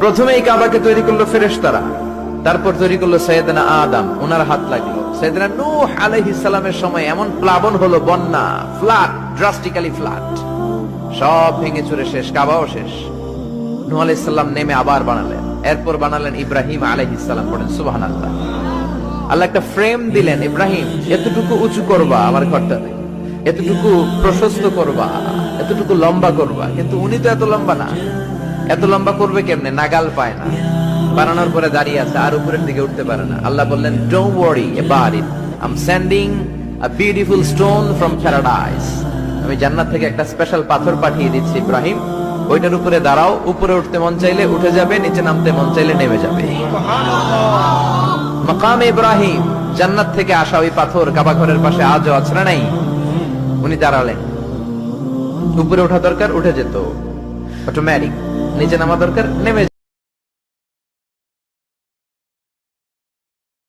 প্রথমেই কাবাকে তৈরি করলো ফেরেশতারা, তারপর তৈরি করলো সাইয়েদনা আদম, ওনার হাত লাগলো। সাইয়েদনা নূহ আলাইহিস সালামের সময় এমন প্লাবন হলো, বন্যা, ফ্লাড, ড্রাস্টিক্যালি ফ্লাড, সব ভেঙে চুরে শেষ, কাবাও শেষ। নূহ আলাইহিস সালাম নেমে আবার বানালেন, এরপর বানালেন ইব্রাহিম আলাইহিস সালাম। পড়েন সুবহানাল্লাহ। আল্লাহ একটা ফ্রেম দিলেন, ইব্রাহিম এতটুকু উঁচু করবা আমার ঘরটাতে, এতটুকু প্রশস্ত করবা, এতটুকু লম্বা করবা। কিন্তু উনি তো এত লম্বা না, এত লম্বা করবে কেমনে? নাগাল পায় না, বানানোর পরে দাঁড়িয়ে আছে, আর উপরের দিকে উঠতে পারে না। আল্লাহ বললেন, don't worry about it, I am sending a beautiful stone from paradise. আমি জান্নাত থেকে একটা স্পেশাল পাথর পাঠিয়ে দিচ্ছি ইব্রাহিম, ওইটার উপরে দাঁড়াও, উপরে উঠতে মন চাইলে উঠে যাবে, নিচে নামতে মন চাইলে নেমে যাবে। মাকাম ইব্রাহিম, জান্নাত থেকে আসা ওই পাথর কাবা ঘরের পাশে আজও আছে না নাই? উনি দাঁড়ালেন, উপরে ওঠা দরকার উঠে যেত অটোমেটিক, নিচে নামা দরকার নেমে